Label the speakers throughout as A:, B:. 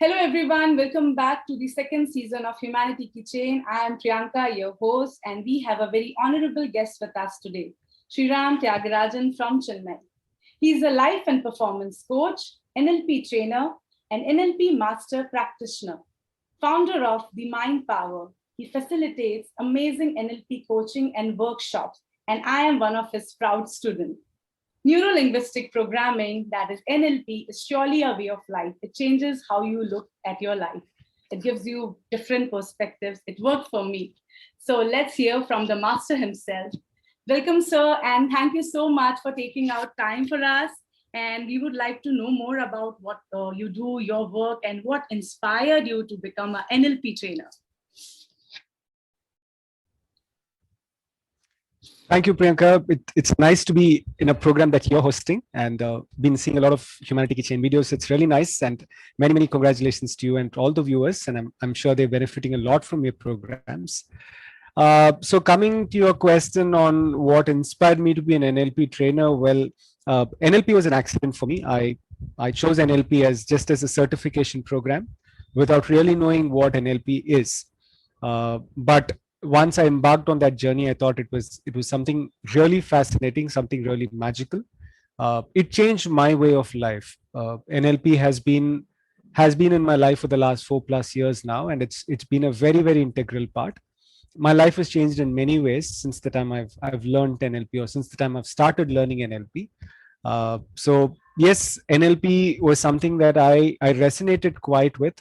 A: Hello, everyone. Welcome back to the second season of Humanity Keychain. I am Priyanka, your host, and we have a very honorable guest with us today, Sriram Tyagarajan from Chennai. He is a life and performance coach, NLP trainer, and NLP master practitioner, founder of The Mind Power. He facilitates amazing NLP coaching and workshops, and I am one of his proud students. Neuro-linguistic programming, that is NLP, is surely a way of life. It changes how you look at your life. It gives you different perspectives. It worked for me. So let's hear from the master himself. Welcome, sir, and thank you so much for taking out time for us. And we would like to know more about what you do, your work, and what inspired you to become an NLP trainer.
B: Thank you, Priyanka. It's nice to be in a program that you're hosting and been seeing a lot of Humanity Keychain videos. It's really nice, and many congratulations to you and all the viewers. And I'm sure they're benefiting a lot from your programs. So coming to your question on what inspired me to be an NLP trainer, well, NLP was an accident for me. I chose NLP as just as a certification program without really knowing what NLP is. But once I embarked on that journey, I thought it was something really fascinating, something really magical. It changed my way of life. NLP has been in my life for the last 4+ years now, and it's been a very integral part. My life has changed in many ways since the time I've learned NLP, or since the time I've started learning NLP. So yes, NLP was something that I resonated quite with,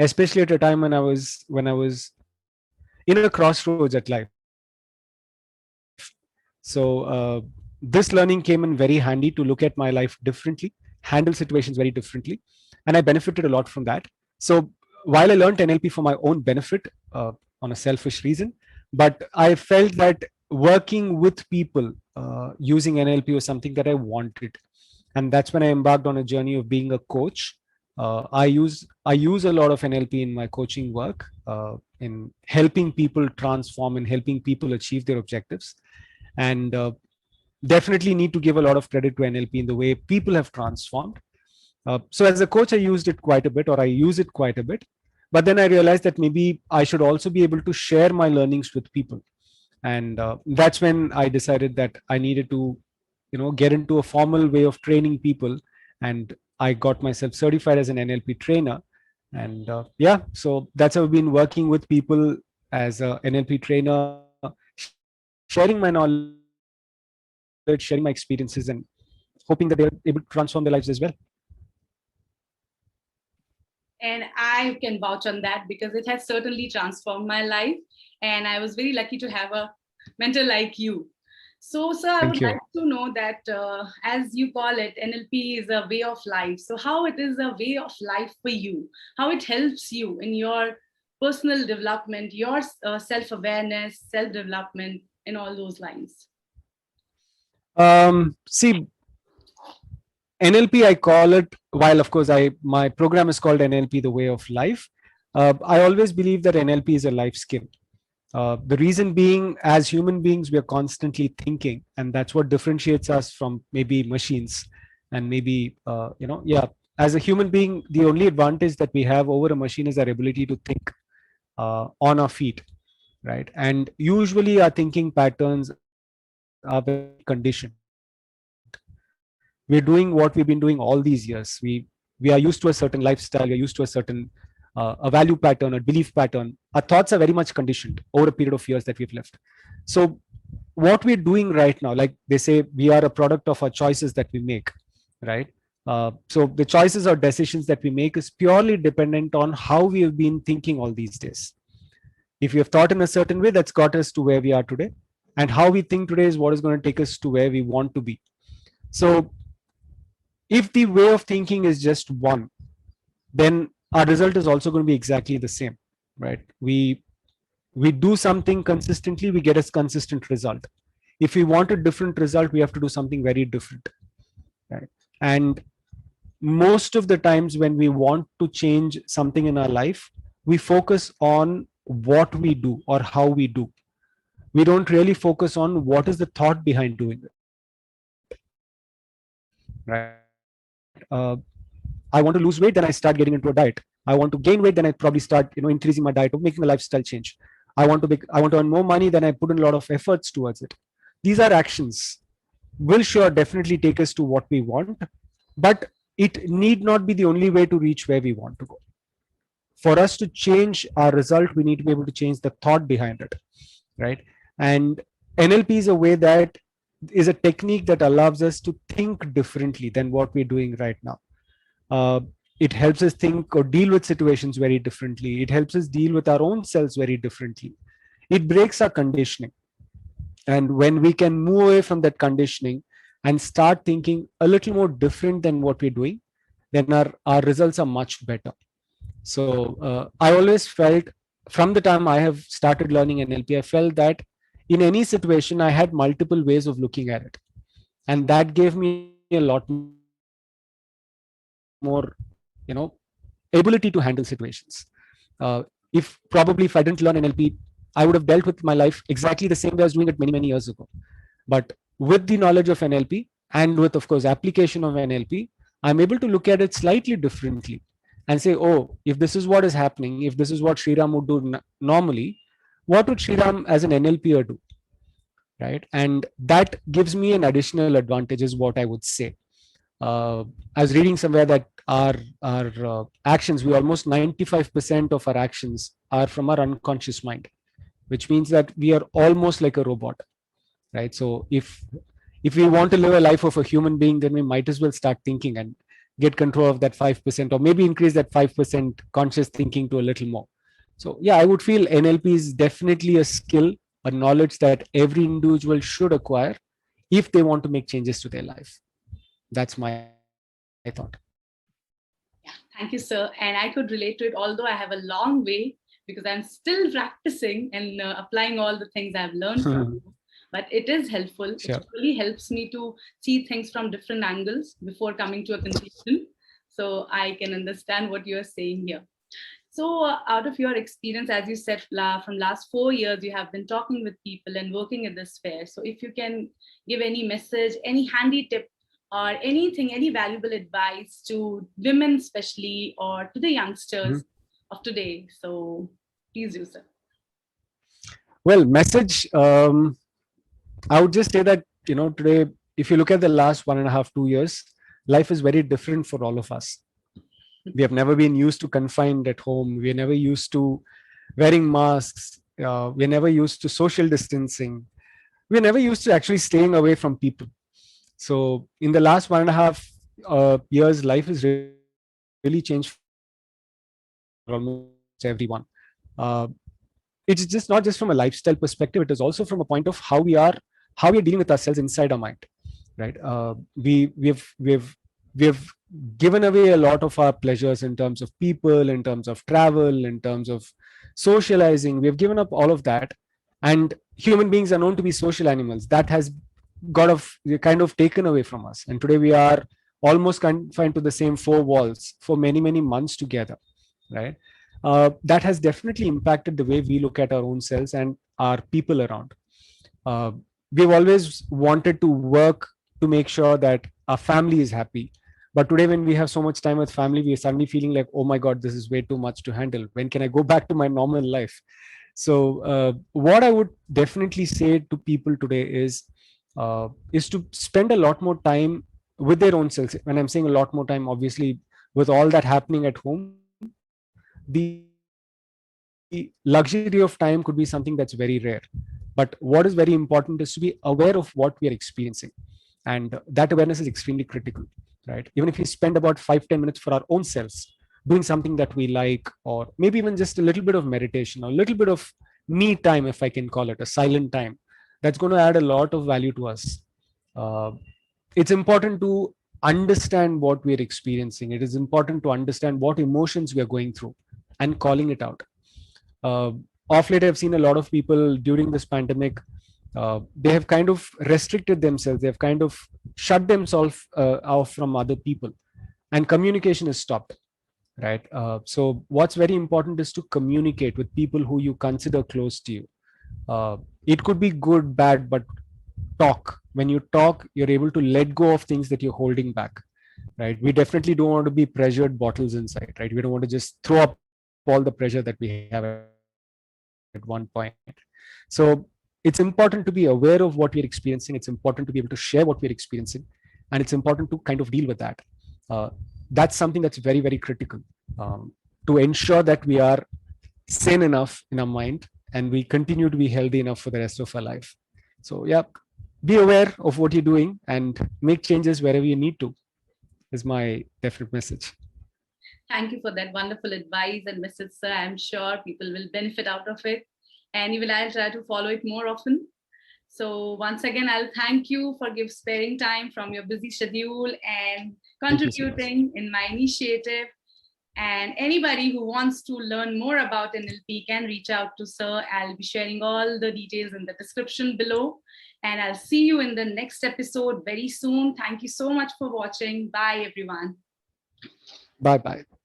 B: especially at a time when I was in a crossroads at life. So this learning came in very handy to look at my life differently, handle situations very differently, and I benefited a lot from that. So while I learned NLP for my own benefit, on a selfish reason, but I felt that working with people using NLP was something that I wanted, and that's when I embarked on a journey of being a coach. I use a lot of NLP in my coaching work, in helping people transform and helping people achieve their objectives, and definitely need to give a lot of credit to NLP in the way people have transformed. So as a coach, I used it quite a bit, or I use it quite a bit. But then I realized that maybe I should also be able to share my learnings with people, and that's when I decided that I needed to, get into a formal way of training people, and I got myself certified as an NLP trainer. And yeah, so that's how I've been working with people as a NLP trainer, sharing my knowledge, sharing my experiences, and hoping that they're able to transform their lives as well.
A: And I can vouch on that because it has certainly transformed my life. And I was very lucky to have a mentor like you. So, sir, I
B: Thank
A: would
B: you.
A: like to know that, as you call it, NLP is a way of life. So, how it is a way of life for you? How it helps you in your personal development, your self-awareness, self-development, in all those lines?
B: See, NLP, I call it, while of course my program is called NLP, the way of life. I always believe that NLP is a life skill. The reason being, as human beings, we are constantly thinking, and that's what differentiates us from maybe machines. And maybe, yeah, as a human being, the only advantage that we have over a machine is our ability to think on our feet, right? And usually our thinking patterns are very conditioned. We're doing what we've been doing all these years. We are used to a certain lifestyle. We are used to a certain a value pattern, a belief pattern. Our thoughts are very much conditioned over a period of years that we've lived. So what we're doing right now, like they say, we are a product of our choices that we make, right? So the choices or decisions that we make is purely dependent on how we have been thinking all these days. If we have thought in a certain way, that's got us to where we are today, and how we think today is what is going to take us to where we want to be. So if the way of thinking is just one, then our result is also going to be exactly the same, right? We do something consistently, we get a consistent result. If we want a different result, we have to do something very different, right? And most of the times when we want to change something in our life, we focus on what we do or how we do. We don't really focus on what is the thought behind doing it, right? I want to lose weight, then I start getting into a diet. I want to gain weight, then I probably start, increasing my diet or making a lifestyle change. I want to earn more money, then I put in a lot of efforts towards it. These are actions. Will sure definitely take us to what we want, but it need not be the only way to reach where we want to go. For us to change our result, we need to be able to change the thought behind it, right? And NLP is a way that is a technique that allows us to think differently than what we're doing right now. It helps us think or deal with situations very differently. It helps us deal with our own selves very differently. It breaks our conditioning. And when we can move away from that conditioning and start thinking a little more different than what we're doing, then our results are much better. So I always felt from the time I have started learning NLP, I felt that in any situation, I had multiple ways of looking at it. And that gave me a lot more, ability to handle situations. If I didn't learn NLP, I would have dealt with my life exactly the same way I was doing it many, many years ago. But with the knowledge of NLP and with, of course, application of NLP, I'm able to look at it slightly differently and say, oh, if this is what is happening, if this is what Sriram would do normally, what would Sriram as an NLPer do? Right? And that gives me an additional advantage, is what I would say. I was reading somewhere that our actions, we almost 95% of our actions are from our unconscious mind, which means that we are almost like a robot, right? So if we want to live a life of a human being, then we might as well start thinking and get control of that 5%, or maybe increase that 5% conscious thinking to a little more. So yeah, I would feel NLP is definitely a skill, a knowledge that every individual should acquire if they want to make changes to their life. That's my thought.
A: Yeah, thank you, sir. And I could relate to it, although I have a long way because I'm still practicing and applying all the things I've learned from you. But it is helpful.
B: Sure.
A: It really helps me to see things from different angles before coming to a conclusion. So I can understand what you're saying here. So out of your experience, as you said, from last 4 years, you have been talking with people and working at this fair. So if you can give any message, any handy tip or anything, any valuable advice to women especially, or to the youngsters of today. So please do, sir.
B: Well, message, I would just say that, today, if you look at the last 1.5, 2 years, life is very different for all of us. We have never been used to confined at home. We're never used to wearing masks. We're never used to social distancing. We're never used to actually staying away from people. So in the last 1.5 years, life has really changed for almost everyone. It's just not just from a lifestyle perspective. It is also from a point of how we are dealing with ourselves inside our mind, right? We've given away a lot of our pleasures in terms of people, in terms of travel, in terms of socializing. We've given up all of that, and human beings are known to be social animals. That has kind of taken away from us, and today we are almost confined to the same four walls for many, many months together, right? That has definitely impacted the way we look at our own selves and our people around. We've always wanted to work to make sure that our family is happy. But today, when we have so much time with family, we are suddenly feeling like, oh my God, this is way too much to handle. When can I go back to my normal life? So what I would definitely say to people today is to spend a lot more time with their own selves. When I'm saying a lot more time, obviously, with all that happening at home, the luxury of time could be something that's very rare. But what is very important is to be aware of what we are experiencing. And that awareness is extremely critical, right? Even if we spend about 5-10 minutes for our own selves, doing something that we like, or maybe even just a little bit of meditation, or a little bit of me time, if I can call it a silent time, that's going to add a lot of value to us. It's important to understand what we're experiencing. It is important to understand what emotions we are going through and calling it out. Of late, I've seen a lot of people during this pandemic, they have kind of restricted themselves. They have kind of shut themselves off from other people, and communication is stopped, right? So what's very important is to communicate with people who you consider close to you. It could be good, bad, but talk. When you talk, you're able to let go of things that you're holding back. right? We definitely don't want to be pressured bottles inside, right? We don't want to just throw up all the pressure that we have at one point. So it's important to be aware of what we're experiencing. It's important to be able to share what we're experiencing, and it's important to kind of deal with that. Uh, that's something that's very, very critical, to ensure that we are sane enough in our mind and we continue to be healthy enough for the rest of our life. So yeah, be aware of what you're doing and make changes wherever you need to, is my definite message.
A: Thank you for that wonderful advice and message, sir. I'm sure people will benefit out of it. And even I'll try to follow it more often. So once again, I'll thank you for sparing time from your busy schedule and
B: Thank you so much.
A: contributing in my initiative. And anybody who wants to learn more about NLP can reach out to Sir. I'll be sharing all the details in the description below. And I'll see you in the next episode very soon. Thank you so much for watching. Bye, everyone.
B: Bye bye.